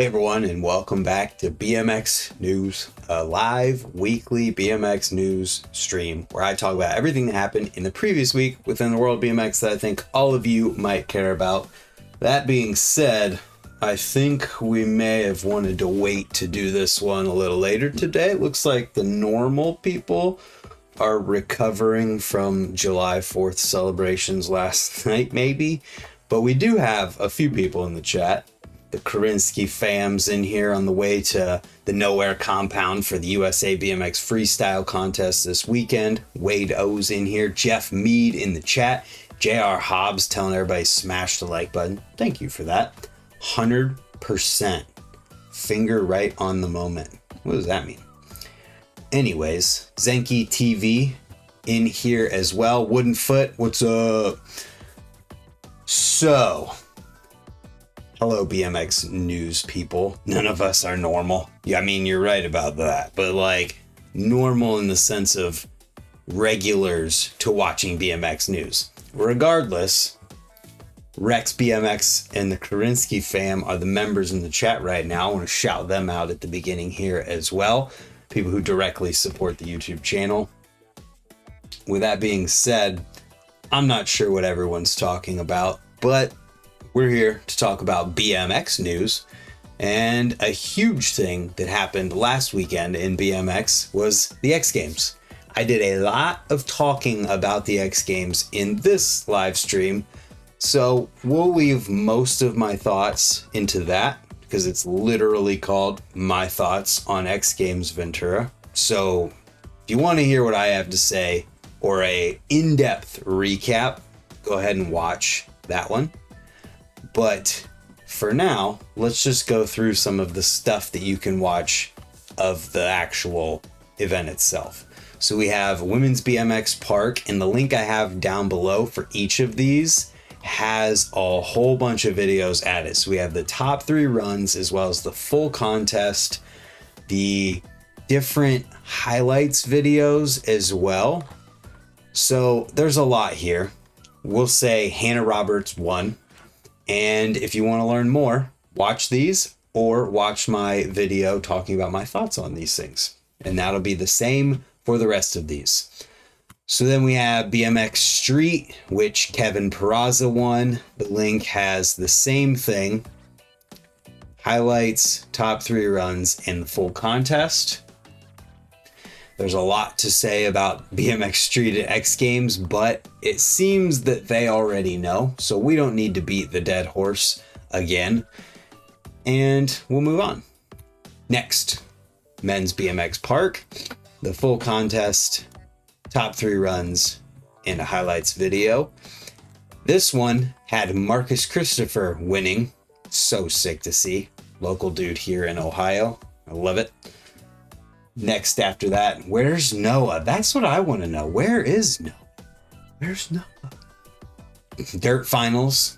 Hey everyone, and welcome back to BMX News, a live weekly BMX news stream where I talk about everything that happened in the previous week within the world of BMX that I think all of you might care about. That being said, I think we may have wanted to wait to do this one a little later today. It looks like the normal people are recovering from July 4th celebrations last night, maybe. But we do have a few people in the chat. The Karinsky fams in here on the way to the Nowhere compound for the USA BMX freestyle contest this weekend. Wade O's in here. Jeff Mead in the chat. JR Hobbs telling everybody smash the like button. Thank you for that. 100%. Finger right on the moment. What does that mean? Anyways, Zenki TV in here as well. Wooden Foot, what's up? So, hello, BMX news people. None of us are normal. Yeah, I mean, you're right about that. But like, normal in the sense of regulars to watching BMX news. Regardless, Rex BMX and the Karinsky fam are the members in the chat right now. I want to shout them out at the beginning here as well. People who directly support the YouTube channel. With that being said, I'm not sure what everyone's talking about, but we're here to talk about BMX news, and a huge thing that happened last weekend in BMX was the X Games. I did a lot of talking about the X Games in this live stream, so we'll leave most of my thoughts into that because it's literally called My Thoughts on X Games Ventura. So if you want to hear what I have to say or a in-depth recap, go ahead and watch that one. But for now, let's just go through some of the stuff that you can watch of the actual event itself. So we have Women's BMX Park, and the link I have down below for each of these has a whole bunch of videos added. So we have the top 3 runs as well as the full contest, the different highlights videos as well. So there's a lot here. We'll say Hannah Roberts won. And if you want to learn more, watch these or watch my video talking about my thoughts on these things. And that'll be the same for the rest of these. So then we have BMX Street, which Kevin Peraza won. The link has the same thing. Highlights, top 3 runs, and the full contest. There's a lot to say about BMX Street at X Games, but it seems that they already know, so we don't need to beat the dead horse again. And we'll move on. Next, Men's BMX Park, the full contest, top 3 runs, and a highlights video. This one had Marcus Christopher winning. So sick to see. Local dude here in Ohio. I love it. Next after that, where's Noah? That's what I want to know. Where is Noah? Where's Noah? Dirt Finals.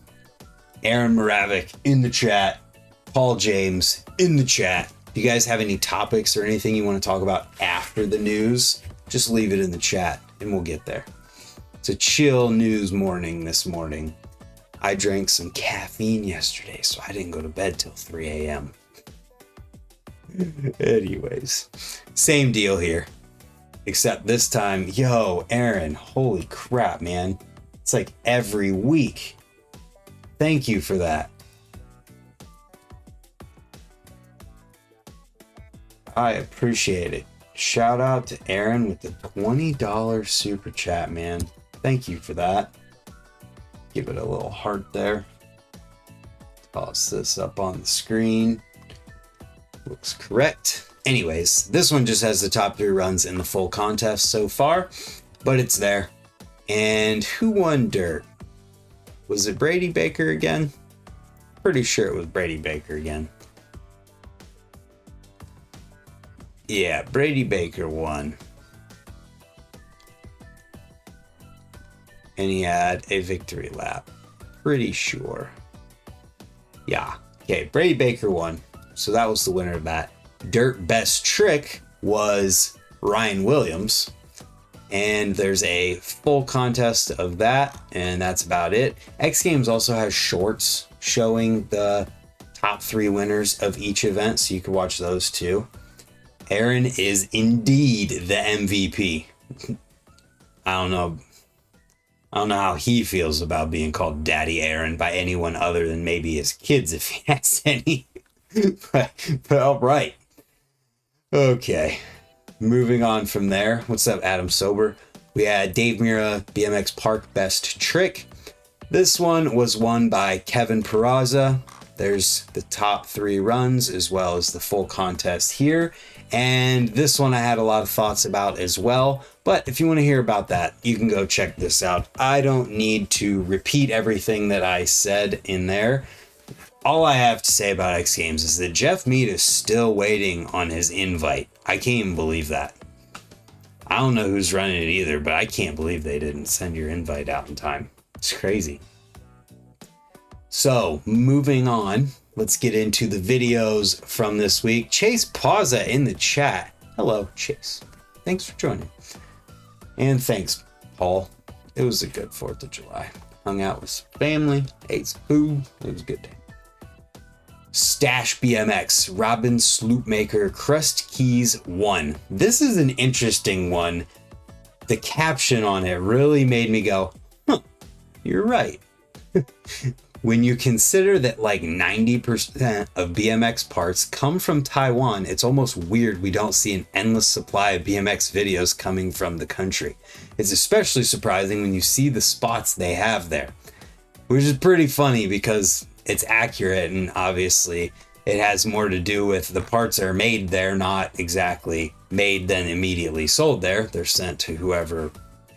Aaron Moravik in the chat. Paul James in the chat. If you guys have any topics or anything you want to talk about after the news, just leave it in the chat and we'll get there. It's a chill news morning this morning. I drank some caffeine yesterday, so I didn't go to bed till 3 a.m. Anyways, same deal here, except this time, yo, Aaron, holy crap, man. It's like every week. Thank you for that. I appreciate it. Shout out to Aaron with the $20 super chat, man. Thank you for that. Give it a little heart there. Toss this up on the screen. Looks correct. Anyways, this one just has the top 3 runs in the full contest so far, but it's there. And who won dirt? Was it Brady Baker again? Pretty sure it was Brady Baker again. Yeah, Brady Baker won. And he had a victory lap. Pretty sure. Yeah. Okay, Brady Baker won. So that was the winner of that. Dirt Best Trick was Ryan Williams. And there's a full contest of that, and that's about it. X Games also has shorts showing the top 3 winners of each event, so you can watch those too. Aaron is indeed the MVP. I don't know how he feels about being called Daddy Aaron by anyone other than maybe his kids, if he has any. but all right. Okay. Moving on from there. What's up, Adam Sober? We had Dave Mira BMX Park Best Trick. This one was won by Kevin Peraza. There's the top 3 runs as well as the full contest here. And this one I had a lot of thoughts about as well. But if you want to hear about that, you can go check this out. I don't need to repeat everything that I said in there. All I have to say about X Games is that Jeff Mead is still waiting on his invite. I can't even believe that. I don't know who's running it either, but I can't believe they didn't send your invite out in time. It's crazy. So, moving on, let's get into the videos from this week. Chase Pauza in the chat. Hello, Chase. Thanks for joining. And thanks, Paul. It was a good 4th of July. Hung out with some family, ate some food. It was a good day. Stash BMX, Robin Sloopmaker, Crust Keys 1. This is an interesting one. The caption on it really made me go, huh, you're right. When you consider that like 90% of BMX parts come from Taiwan, it's almost weird we don't see an endless supply of BMX videos coming from the country. It's especially surprising when you see the spots they have there, which is pretty funny because it's accurate, and obviously it has more to do with the parts that are made there, not exactly made then immediately sold there. They're sent to whoever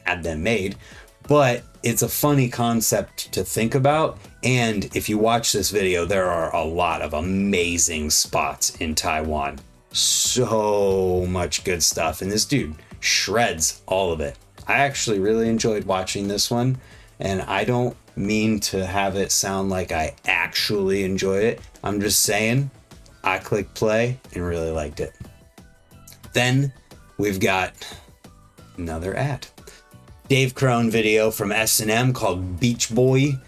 had them made. But it's a funny concept to think about. And if you watch this video, there are a lot of amazing spots in Taiwan. So much good stuff. And this dude shreds all of it. I actually really enjoyed watching this one. And I don't mean to have it sound like I actually enjoy it. I'm just saying I clicked play and really liked it. Then we've got another ad. Dave Crone video from S&M called Beach Boy.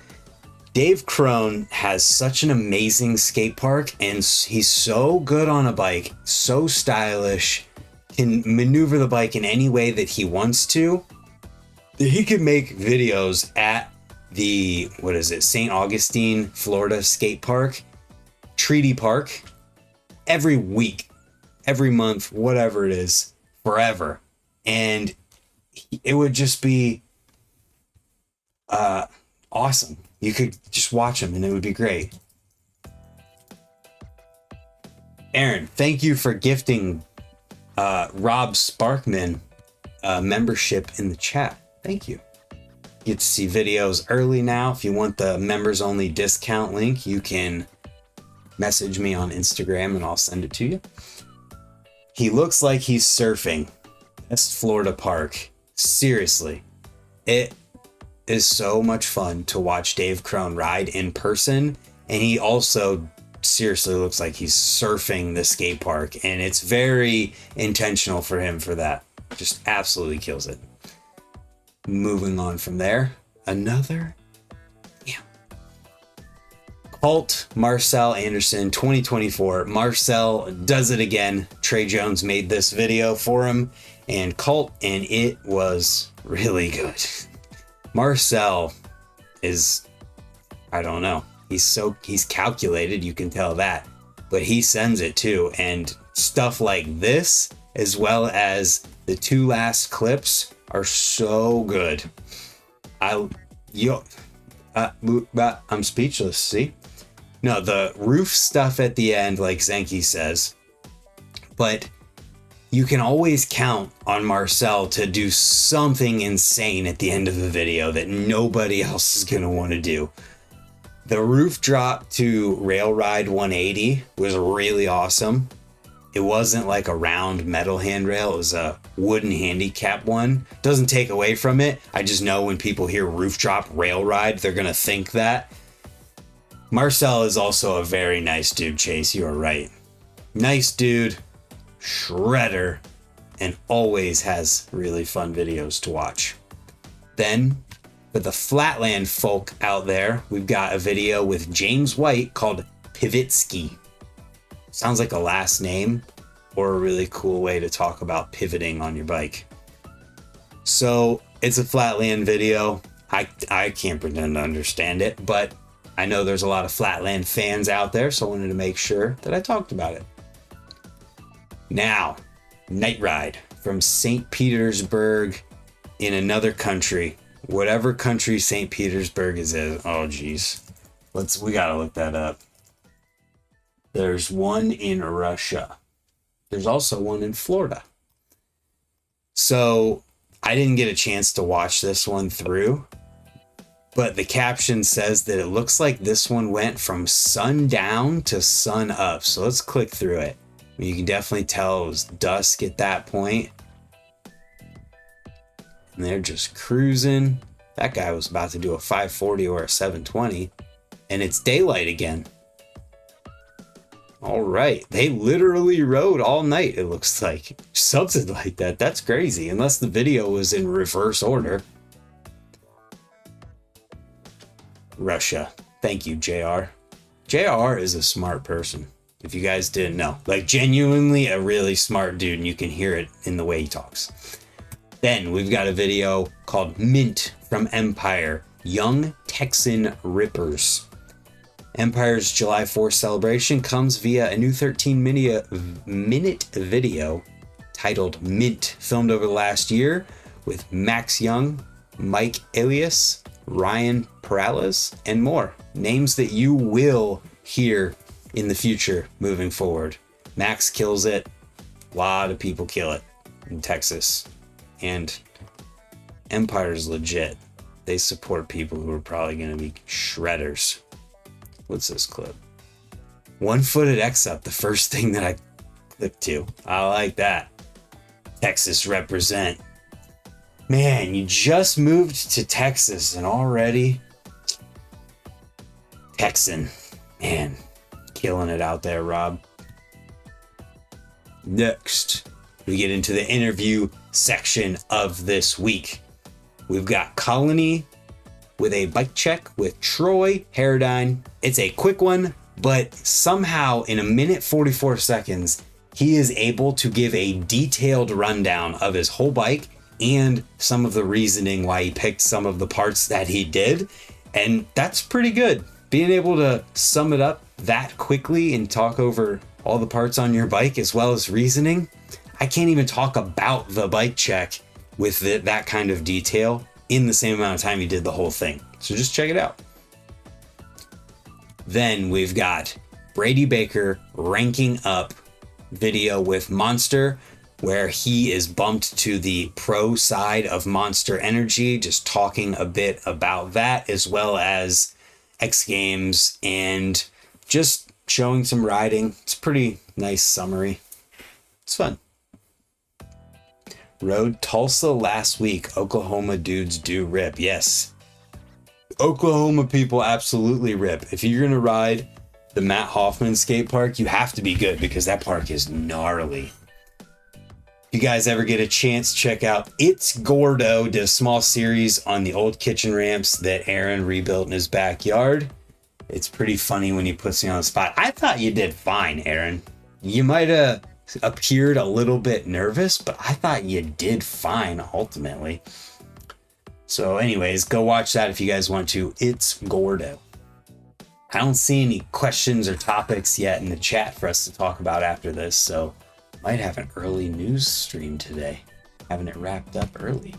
Dave Crone has such an amazing skate park, and he's so good on a bike, so stylish, can maneuver the bike in any way that he wants to. He could make videos at the, St. Augustine, Florida skate park, Treaty Park, every week, every month, whatever it is, forever. And it would just be awesome. You could just watch them and it would be great. Aaron, thank you for gifting Rob Sparkman membership in the chat. Thank you. You get to see videos early now. If you want the members only discount link, you can message me on Instagram and I'll send it to you. He looks like he's surfing. That's Florida Park. Seriously, it is so much fun to watch Dave Crone ride in person, and he also seriously looks like he's surfing the skate park, and it's very intentional for him for that. Just absolutely kills it. Moving on from there, Colt Marcel Anderson 2024. Marcel does it again. Trey Jones made this video for him and Colt, and it was really good. Marcel is, I don't know, he's calculated, you can tell that, but he sends it too. And stuff like this, as well as the 2 last clips, are so good. I'm speechless. See, no, the roof stuff at the end, like Zenki says, but you can always count on Marcel to do something insane at the end of the video that nobody else is going to want to do. The roof drop to Rail Ride 180 was really awesome. It wasn't like a round metal handrail. It was a wooden handicap one. Doesn't take away from it. I just know when people hear roof drop rail ride, they're going to think that. Marcel is also a very nice dude, Chase. You are right. Nice dude. Shredder, and always has really fun videos to watch. Then, for the Flatland folk out there, we've got a video with James White called Pivitsky. Sounds like a last name or a really cool way to talk about pivoting on your bike. So it's a flatland video. I can't pretend to understand it, but I know there's a lot of flatland fans out there, so I wanted to make sure that I talked about it. Now, night ride from St. Petersburg in another country, whatever country St. Petersburg is in. Oh geez, we gotta look that up. There's one in Russia. There's also one in Florida. So I didn't get a chance to watch this one through, but the caption says that it looks like this one went from sundown to sun up. So let's click through it. You can definitely tell it was dusk at that point. And they're just cruising. That guy was about to do a 540 or a 720, and it's daylight again. All right. They literally rode all night, it looks like. Something like that. That's crazy. Unless the video was in reverse order. Russia. Thank you, JR. JR is a smart person. If you guys didn't know. Like, genuinely a really smart dude, and you can hear it in the way he talks. Then we've got a video called Mint from Empire. Young Texan Rippers. Empire's July 4th celebration comes via a new 13-minute video titled Mint, filmed over the last year with Max Young, Mike Elias, Ryan Perales, and more. Names that you will hear in the future moving forward. Max kills it. A lot of people kill it in Texas. And Empire's legit. They support people who are probably going to be shredders. What's this clip? One-footed X-Up, the first thing that I clicked to. I like that. Texas represent. Man, you just moved to Texas and already Texan. Man, killing it out there, Rob. Next, we get into the interview section of this week. We've got Colony with a bike check with Troy Harradine. It's a quick one, but somehow in 1:44, he is able to give a detailed rundown of his whole bike and some of the reasoning why he picked some of the parts that he did. And that's pretty good. Being able to sum it up that quickly and talk over all the parts on your bike as well as reasoning. I can't even talk about the bike check with that kind of detail in the same amount of time he did the whole thing. So just check it out. Then we've got Brady Baker ranking up video with Monster, where he is bumped to the pro side of Monster Energy, just talking a bit about that, as well as X Games and just showing some riding. It's a pretty nice summary. It's fun. Rode Tulsa last week. Oklahoma dudes do rip. Yes. Oklahoma people absolutely rip. If you're going to ride the Matt Hoffman skate park, you have to be good because that park is gnarly. If you guys ever get a chance, check out It's Gordo. Did a small series on the old kitchen ramps that Aaron rebuilt in his backyard. It's pretty funny when he puts me on the spot. I thought you did fine, Aaron. You might have appeared a little bit nervous, but I thought you did fine ultimately. So anyways, go watch that if you guys want to. It's Gordo. I don't see any questions or topics yet in the chat for us to talk about after this, so might have an early news stream today, having it wrapped up early.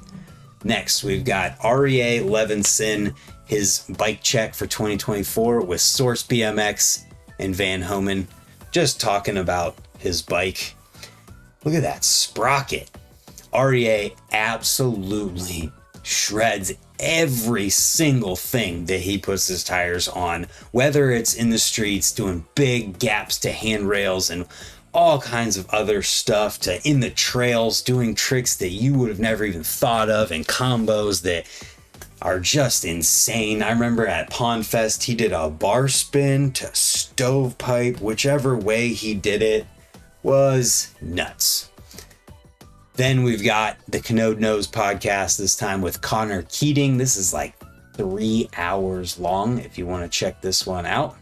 Next, we've got REA Levinson, his bike check for 2024 with Source BMX and Van Homan, just talking about his bike. Look at that sprocket. REA absolutely shreds every single thing that he puts his tires on, whether it's in the streets doing big gaps to handrails and all kinds of other stuff, to in the trails doing tricks that you would have never even thought of and combos that are just insane. I remember at Pond Fest he did a bar spin to stovepipe. Whichever way he did it was nuts. Then we've got the Canode Nose podcast, this time with Connor Keating. This is like 3 hours long if you want to check this one out.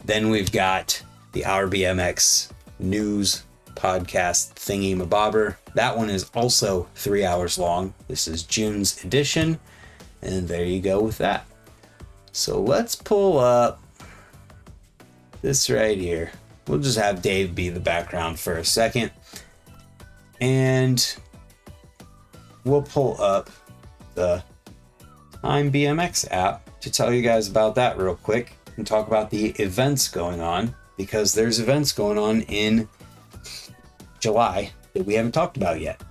Then we've got the Our BMX News podcast thingy mabobber. That one is also 3 hours long. This is June's edition, and there you go with that. So let's pull up this right here. We'll just have Dave be the background for a second, and we'll pull up the Time BMX app to tell you guys about that real quick and talk about the events going on, because there's events going on in July that we haven't talked about yet.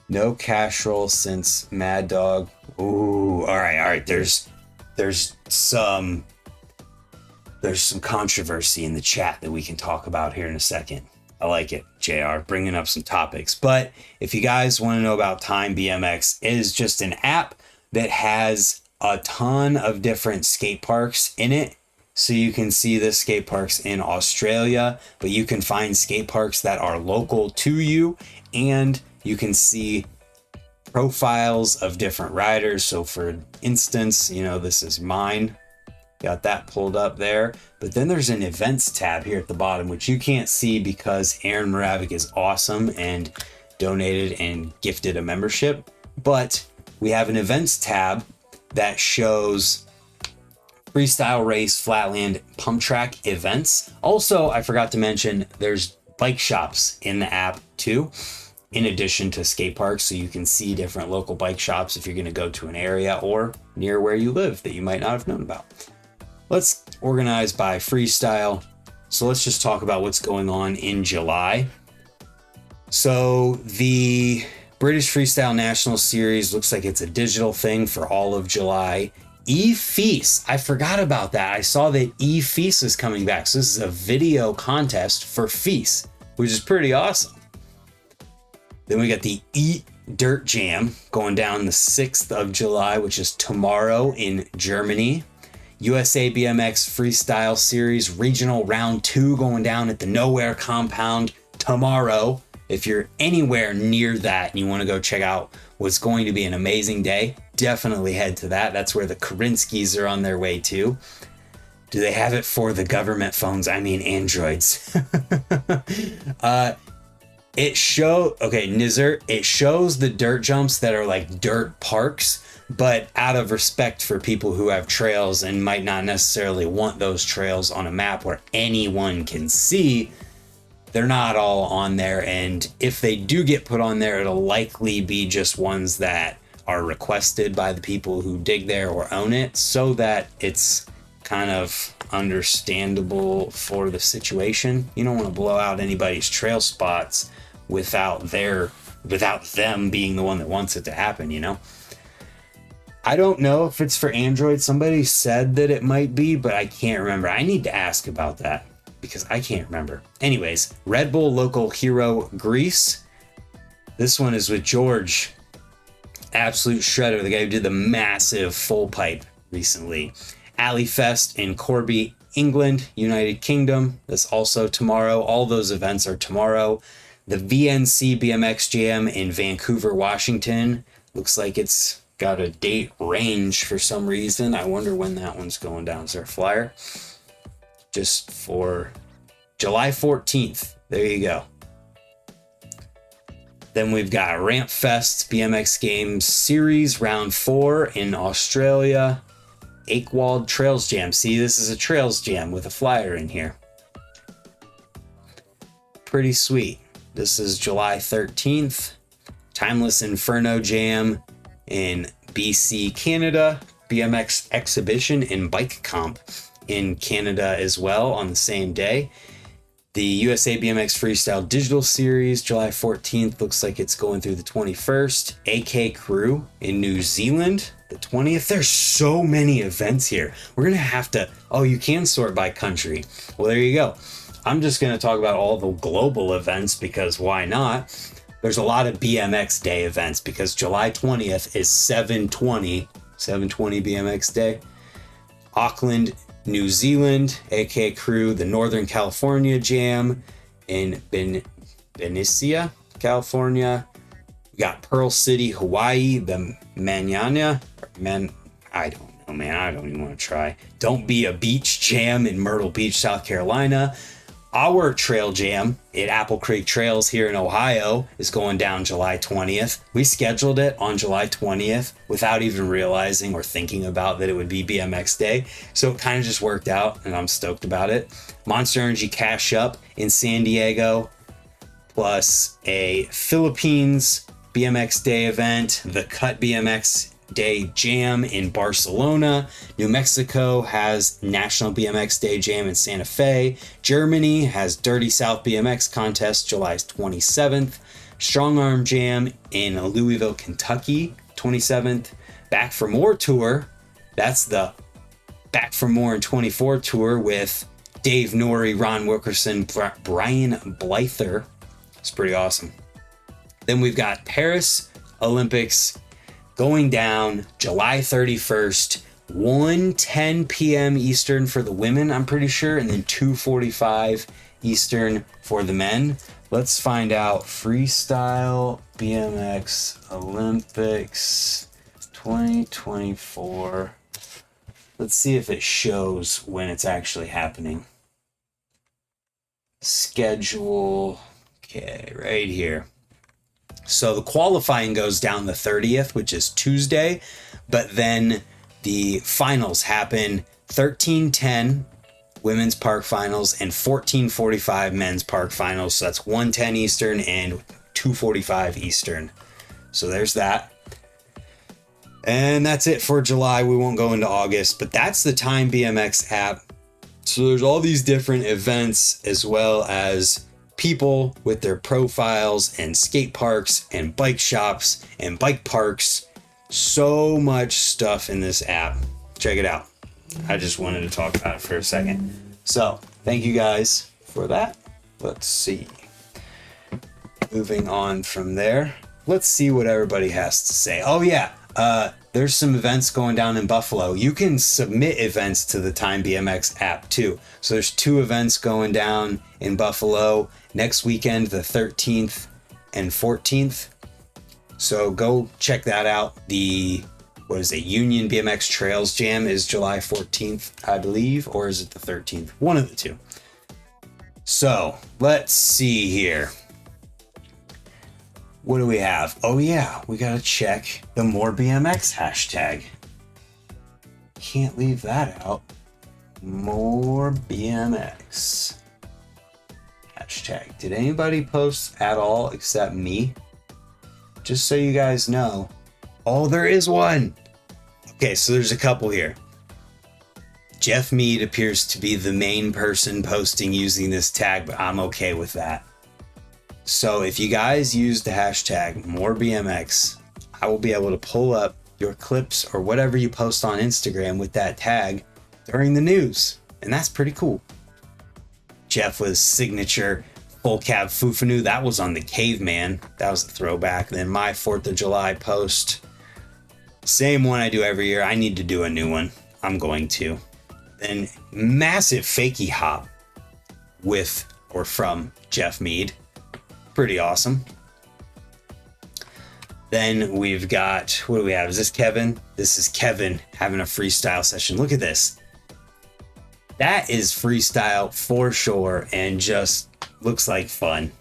No cash roll since Mad Dog. Ooh, all right. There's some controversy in the chat that we can talk about here in a second. I like it, JR, bringing up some topics. But if you guys want to know about Time BMX, it is just an app that has a ton of different skate parks in it. So you can see the skate parks in Australia, but you can find skate parks that are local to you, and you can see profiles of different riders. So for instance, this is mine. Got that pulled up there. But then there's an events tab here at the bottom, which you can't see because Aaron Moravik is awesome and donated and gifted a membership. But we have an events tab that shows freestyle race, flatland, pump track events. Also, I forgot to mention, there's bike shops in the app too, in addition to skate parks. So you can see different local bike shops if you're going to go to an area or near where you live that you might not have known about. Let's organize by freestyle. So let's just talk about what's going on in July. So the British Freestyle National Series looks like it's a digital thing for all of July. E-Feast, I forgot about that. I saw that E-Feast is coming back. So this is a video contest for Feast, which is pretty awesome. Then we got the Eat Dirt Jam going down the 6th of July, which is tomorrow in Germany. USA BMX Freestyle Series Regional Round 2 going down at the Nowhere Compound tomorrow. If you're anywhere near that and you want to go check out what's going to be an amazing day, definitely head to that. That's where the Karinskis are on their way to. Do they have it for the government phones? I mean, Androids. It shows the dirt jumps that are like dirt parks, but out of respect for people who have trails and might not necessarily want those trails on a map where anyone can see, they're not all on there. And if they do get put on there, it'll likely be just ones that are requested by the people who dig there or own it, so that it's kind of understandable for the situation. You don't want to blow out anybody's trail spots without them being the one that wants it to happen, I don't know if it's for Android. Somebody said that it might be, but I can't remember. I need to ask about that because I can't remember. Anyways, Red Bull Local Hero Greece. This one is with George, absolute shredder, the guy who did the massive full pipe recently. Alley Fest in Corby, England, United Kingdom. That's also tomorrow. All those events are tomorrow. The VNC BMX Jam in Vancouver, Washington. Looks like it's got a date range for some reason. I wonder when that one's going down. Is there a flyer? Just for July 14th. There you go. Then we've got Ramp Fest BMX Games Series Round 4 in Australia. Aikewald Trails Jam. See, this is a Trails Jam with a flyer in here. Pretty sweet. This is July 13th. Timeless Inferno Jam in BC, Canada. BMX Exhibition in Bike Comp in Canada as well on the same day. The USA BMX Freestyle Digital Series, July 14th, looks like it's going through the 21st. AK Crew in New Zealand, the 20th. There's so many events here. We're going to have to, you can sort by country. Well, there you go. I'm just going to talk about all the global events because why not? There's a lot of BMX Day events because July 20th is 720 BMX Day. Auckland, New Zealand, AK Crew, the Northern California Jam in Benicia, California. We got Pearl City, Hawaii, the I don't Oh man, I don't even want to try. Don't Be a Beach Jam in Myrtle Beach, South Carolina. Our trail jam at Apple Creek Trails here in Ohio is going down July 20th. We scheduled it on July 20th without even realizing or thinking about that it would be BMX Day. So it kind of just worked out and I'm stoked about it. Monster Energy Cash Up in San Diego, plus a Philippines BMX Day event, the Cut BMX Day Jam in Barcelona. New Mexico has National BMX Day Jam in Santa Fe. Germany has Dirty South BMX Contest July 27th. Strong Arm Jam in Louisville, Kentucky, 27th. Back for More Tour. That's the Back for More in 24 tour with Dave Norrie, Ron Wilkerson, Brian Blyther. It's pretty awesome. Then we've got Paris Olympics going down July 31st, 1:10 p.m. Eastern for the women, I'm pretty sure, and then 2:45 Eastern for the men. Let's find out. Freestyle BMX Olympics 2024. Let's see if it shows when it's actually happening. Schedule. Okay, right here. So the qualifying goes down the 30th, which is Tuesday, but then the finals happen 13:10 women's park finals and 14:45 men's park finals. So that's 1:10 Eastern and 2:45 Eastern. So there's that. And that's it for July. We won't go into August, but that's the Time BMX app. So there's all these different events as well as people with their profiles and skate parks and bike shops and bike parks. So much stuff in this app. Check it out. I just wanted to talk about it for a second. So thank you guys for that. Let's see. Moving on from there. Let's see what everybody has to say. Oh yeah. There's some events going down in Buffalo. You can submit events to the Time BMX app too. So there's 2 events going down in Buffalo next weekend, the 13th and 14th. So go check that out. The, Union BMX Trails Jam is July 14th, I believe, or is it the 13th? One of the 2. So let's see here. What do we have? Oh yeah, we gotta check the More BMX hashtag. Can't leave that out. More BMX hashtag. Did anybody post at all except me? Just so you guys know. Oh, there is one. Okay, so there's a couple here. Jeff Mead appears to be the main person posting using this tag, but I'm okay with that. So if you guys use the hashtag MoreBMX, I will be able to pull up your clips or whatever you post on Instagram with that tag during the news. And that's pretty cool. Jeff was signature full cab Fufanu. That was on the Caveman. That was a throwback. Then my 4th of July post. Same one I do every year. I need to do a new one. I'm going to. Then massive fakie hop with or from Jeff Mead. Pretty awesome. Then we've got, what do we have? Is this Kevin? This is Kevin having a freestyle session. Look at this. That is freestyle for sure and just looks like fun.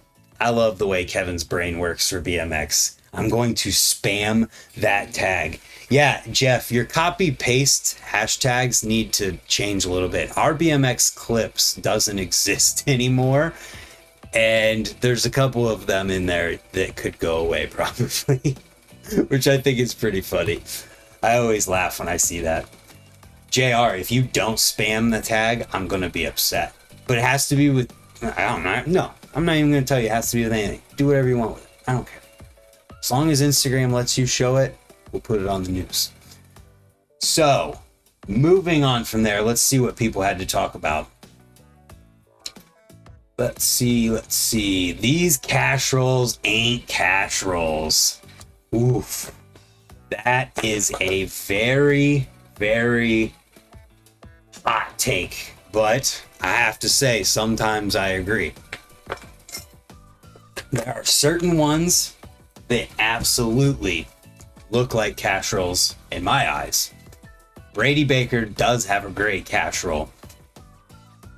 I love the way Kevin's brain works for BMX. I'm going to spam that tag. Yeah, Jeff, your copy paste hashtags need to change a little bit. Our BMX clips doesn't exist anymore. And there's a couple of them in there that could go away probably, which I think is pretty funny. I always laugh when I see that. JR, if you don't spam the tag, I'm going to be upset. But it has to be with, I don't know. No, I'm not even going to tell you it has to be with anything. Do whatever you want with it. I don't care. As long as Instagram lets you show it, we'll put it on the news. So, moving on from there, let's see what people had to talk about. Let's see. These cash rolls ain't cash rolls. Oof. That is a very, very hot take. But I have to say, sometimes I agree. There are certain ones that absolutely look like cash rolls in my eyes. Brady Baker does have a great cash roll,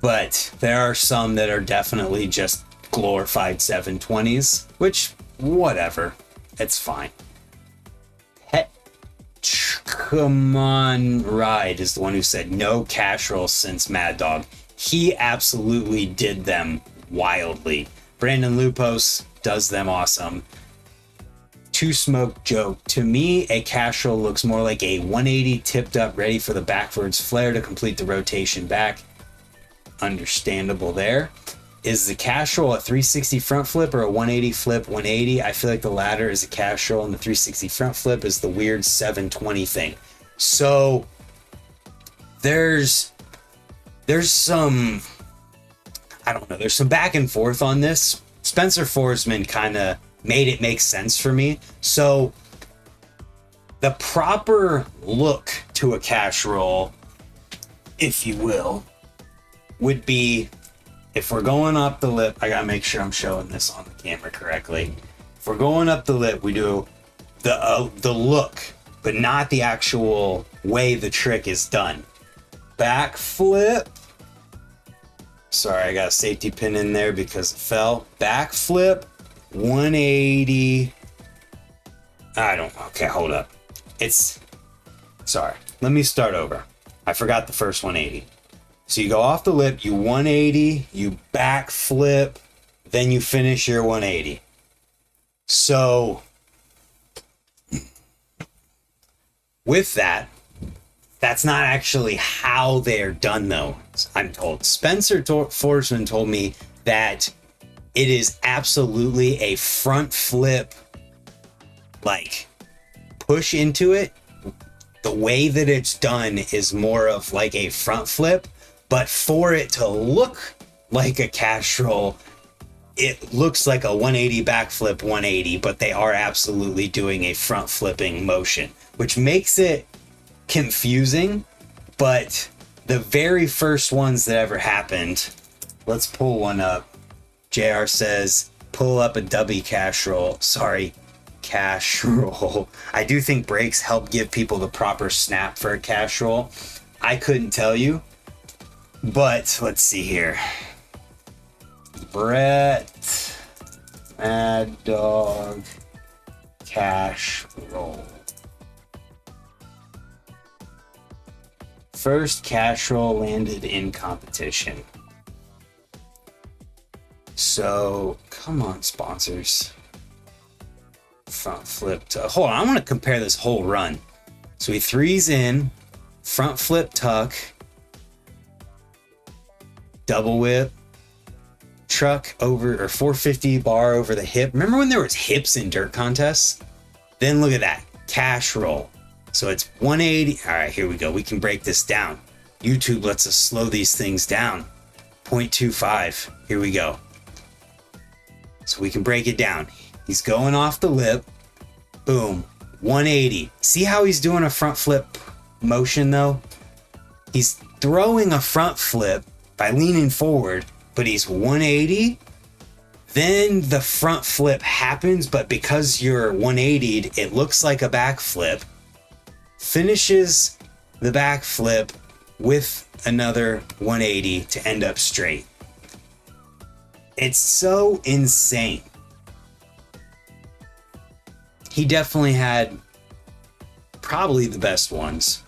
but there are some that are definitely just glorified 720s, which, whatever, it's fine. Come on, Ride is the one who said no cash rolls since Mad Dog. He absolutely did them wildly. Brandon Lupos does them awesome. Two Smoke Joke. To me, a cash roll looks more like a 180 tipped up, ready for the backwards flare to complete the rotation back. Understandable there. Is the cash roll a 360 front flip or a 180 flip 180? I feel like the latter is a cash roll and the 360 front flip is the weird 720 thing. So there's some, I don't know, there's some back and forth on this. Spencer Forsman kind of made it make sense for me. So the proper look to a cash roll, if you will, would be, if we're going up the lip, I gotta make sure I'm showing this on the camera correctly. If we're going up the lip, we do the look, but not the actual way the trick is done. Back flip. Sorry, I got a safety pin in there because it fell. Back flip, 180. Okay, hold up. Sorry, let me start over. I forgot the first 180. So you go off the lip, you 180, you back flip, then you finish your 180. So with that, that's not actually how they're done though, I'm told. Spencer Forsman told me that it is absolutely a front flip, like push into it. The way that it's done is more of like a front flip. But for it to look like a cash roll, it looks like a 180 backflip 180, but they are absolutely doing a front flipping motion, which makes it confusing. But the very first ones that ever happened, let's pull one up. JR says, pull up a W cash roll. Sorry, cash roll. I do think brakes help give people the proper snap for a cash roll. I couldn't tell you. But let's see here. Brett, Mad Dog, cash roll. First cash roll landed in competition. So, come on, sponsors. Front flip to, hold on, I want to compare this whole run. So he threes in, front flip tuck, double whip, truck over, or 450 bar over the hip. Remember when there was hips in dirt contests? Then look at that, cash roll. So it's 180. All right, here we go. We can break this down. YouTube lets us slow these things down. 0.25. Here we go. So we can break it down. He's going off the lip. Boom. 180. See how he's doing a front flip motion though? He's throwing a front flip by leaning forward, but he's 180. Then the front flip happens, but because you're 180'd, it looks like a back flip. Finishes the back flip with another 180 to end up straight. It's so insane. He definitely had probably the best ones.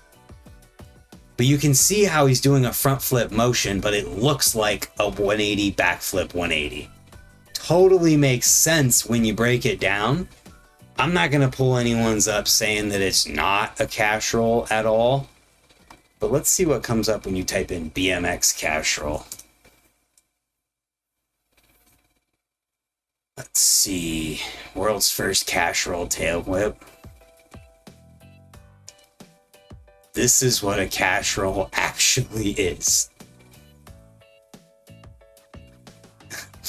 But you can see how he's doing a front flip motion, but it looks like a 180 backflip 180. Totally makes sense when you break it down. I'm not going to pull anyone's up saying that it's not a cash roll at all. But let's see what comes up when you type in BMX cash roll. Let's see. World's first cash roll tail whip. This is what a cash roll actually is.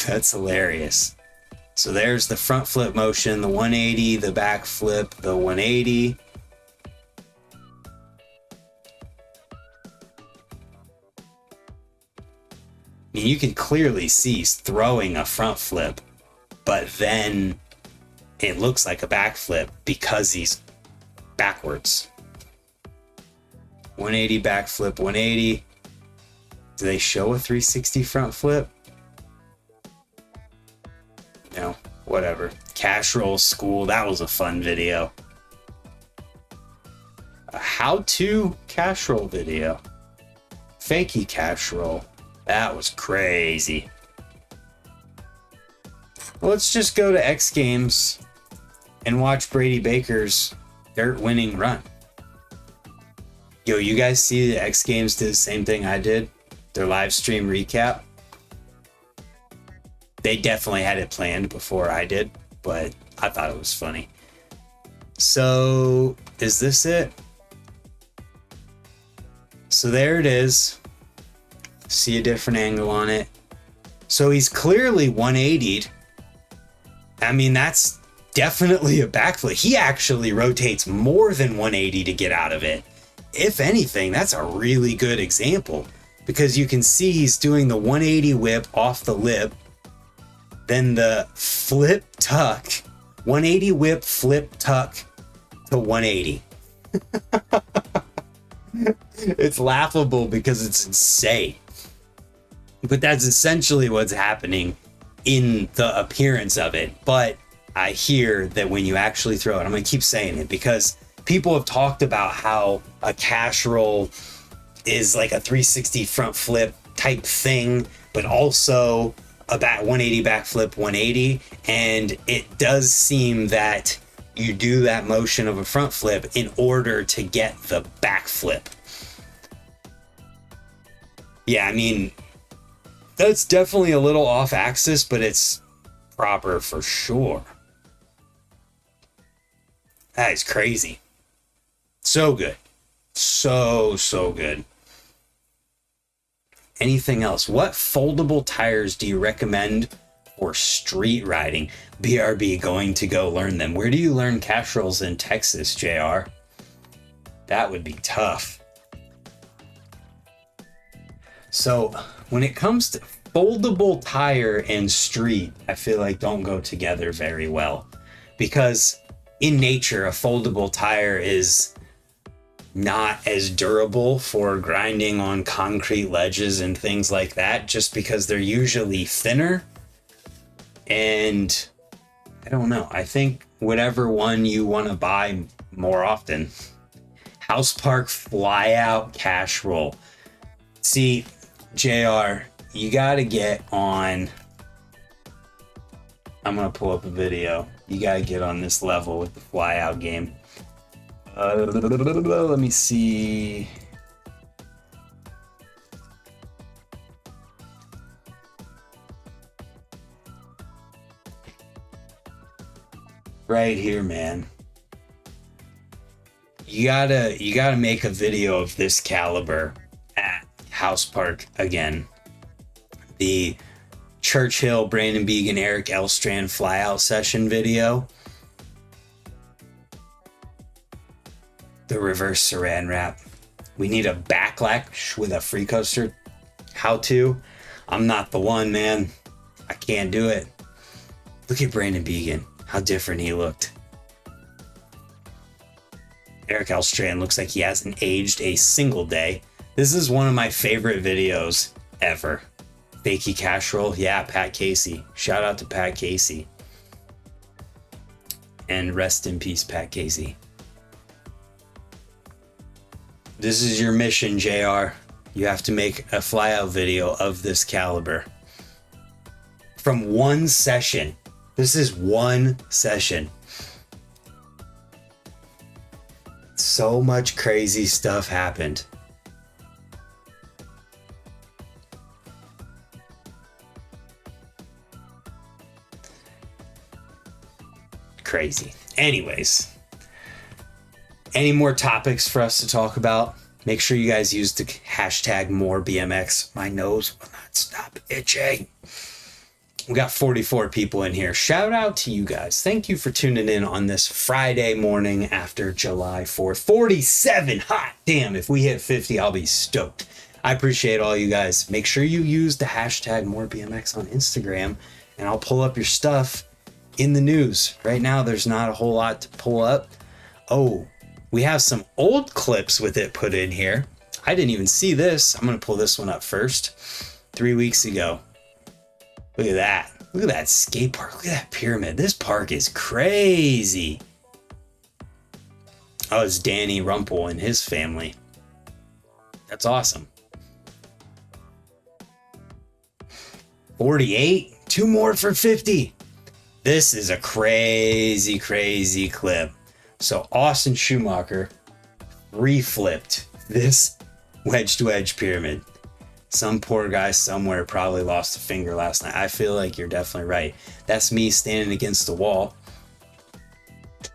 That's hilarious. So there's the front flip motion, the 180, the back flip, the 180. I mean, you can clearly see he's throwing a front flip, but then it looks like a back flip because he's backwards. 180 backflip, 180. Do they show a 360 front flip? No, whatever. Cash roll school, that was a fun video. A how-to cash roll video. Fakey cash roll. That was crazy. Let's just go to X Games and watch Brady Baker's dirt winning run. Yo, you guys see the X Games did the same thing I did? Their live stream recap. They definitely had it planned before I did, but I thought it was funny. So, is this it? So there it is. See a different angle on it. So he's clearly 180'd. I mean, that's definitely a backflip. He actually rotates more than 180 to get out of it. If anything, that's a really good example because you can see he's doing the 180 whip off the lip, then the flip tuck, 180 whip, flip tuck to 180. It's laughable because it's insane. But that's essentially what's happening in the appearance of it. But I hear that when you actually throw it, I'm going to keep saying it because people have talked about how a cash roll is like a 360 front flip type thing, but also a 180 backflip 180. And it does seem that you do that motion of a front flip in order to get the backflip. Yeah, I mean, that's definitely a little off axis, but it's proper for sure. That is crazy. So good. So good. Anything else? What foldable tires do you recommend for street riding? BRB, going to go learn them. Where do you learn cash rolls in Texas, JR? That would be tough. So when it comes to foldable tire and street, I feel like don't go together very well because in nature, a foldable tire is not as durable for grinding on concrete ledges and things like that, just because they're usually thinner. And I don't know. I think whatever one you want to buy more often. House Park fly out cash roll. See, JR, you got to get on. I'm going to pull up a video. You got to get on this level with the fly out game. Let me see. Right here, man. You gotta make a video of this caliber at House Park again. The Churchill, Brandon Began, Eric Elstrand flyout session video. The reverse saran wrap. We need a backlash with a free coaster. How to? I'm not the one, man. I can't do it. Look at Brandon Began. How different he looked. Eric Elstrand looks like he hasn't aged a single day. This is one of my favorite videos ever. Fakey cash roll. Yeah, Pat Casey. Shout out to Pat Casey. And rest in peace, Pat Casey. This is your mission, JR. You have to make a flyout video of this caliber. From one session. This is one session. So much crazy stuff happened. Crazy. Anyways. Any more topics for us to talk about? Make sure you guys use the hashtag #MoreBMX. My nose will not stop itching. We got 44 people in here. Shout out to you guys. Thank you for tuning in on this Friday morning after July 4th. 47. Hot damn. If we hit 50, I'll be stoked. I appreciate all you guys. Make sure you use the hashtag #MoreBMX on Instagram, and I'll pull up your stuff in the news. Right now, there's not a whole lot to pull up. Oh, We have some old clips with it put in here. I didn't even see this. I'm going to pull this one up first. 3 weeks ago. Look at that. Look at that skate park. Look at that pyramid. This park is crazy. Oh, it's Danny Rumpel and his family. That's awesome. 48. 2 more for 50. This is a crazy, crazy clip. So Austin Schumacher reflipped this wedge-to-wedge pyramid. Some poor guy somewhere probably lost a finger last night. I feel like you're definitely right. That's me standing against the wall.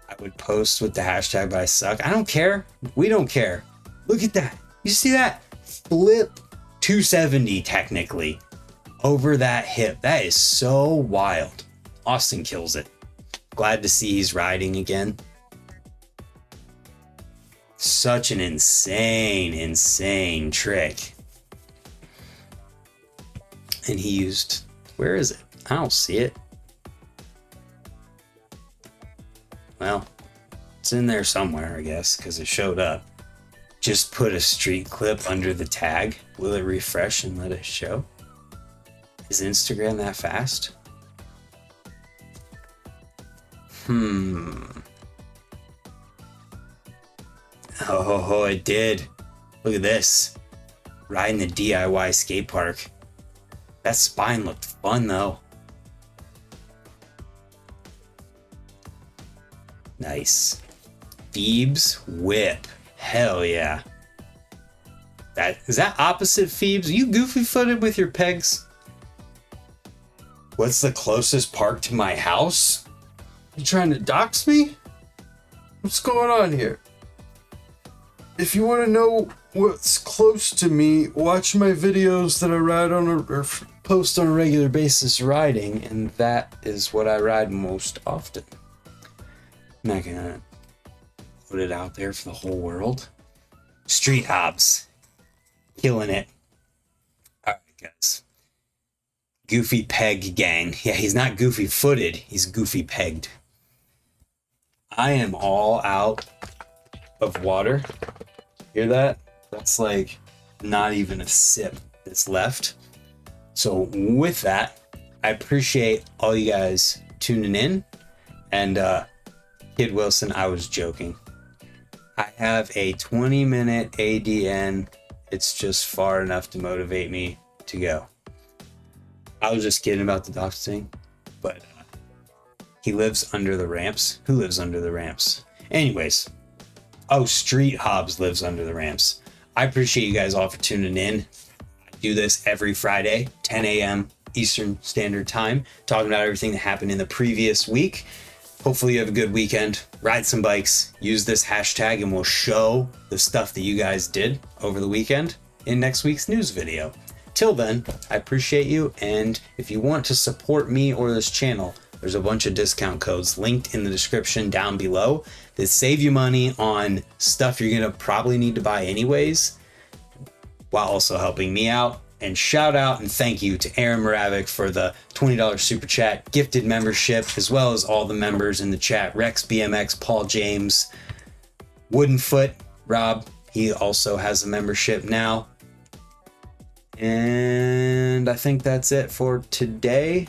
I would post with the hashtag, but I suck. I don't care. We don't care. Look at that. You see that? Flip 270 technically over that hip. That is so wild. Austin kills it. Glad to see he's riding again. Such an insane trick. And he used, where is it? I don't see it. Well, it's in there somewhere, I guess, because it showed up. Just put a street clip under the tag. Will it refresh and let it show? Is Instagram that fast? Oh, it did. Look at this. Riding the DIY skate park. That spine looked fun though. Nice. Phoebes whip. Hell yeah. Is that opposite Phoebes? Are you goofy footed with your pegs? What's the closest park to my house? You trying to dox me? What's going on here? If you want to know what's close to me, watch my videos that I ride on or post on a regular basis riding, and that is what I ride most often. I'm not gonna put it out there for the whole world. Street Hobbs. Killing it. Alright, guys. Goofy peg gang. Yeah, he's not goofy footed, he's goofy pegged. I am all out of water. Hear that? That's like not even a sip that's left. So with that, I appreciate all you guys tuning in. And Kid Wilson, I was joking. I have a 20-minute ADN. It's just far enough to motivate me to go. I was just kidding about the doxing, but he lives under the ramps. Who lives under the ramps? Anyways. Oh, Street Hobbs lives under the ramps. I appreciate you guys all for tuning in. I do this every Friday, 10 a.m. Eastern Standard Time, talking about everything that happened in the previous week. Hopefully you have a good weekend. Ride some bikes. Use this hashtag and we'll show the stuff that you guys did over the weekend in next week's news video. Till then, I appreciate you. And if you want to support me or this channel, there's a bunch of discount codes linked in the description down below that save you money on stuff you're going to probably need to buy anyways, while also helping me out. And shout out and thank you to Aaron Moravik for the $20 super chat, gifted membership, as well as all the members in the chat. Rex BMX, Paul James, Woodenfoot, Rob, he also has a membership now. And I think that's it for today.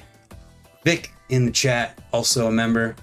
Vic in the chat, also a member.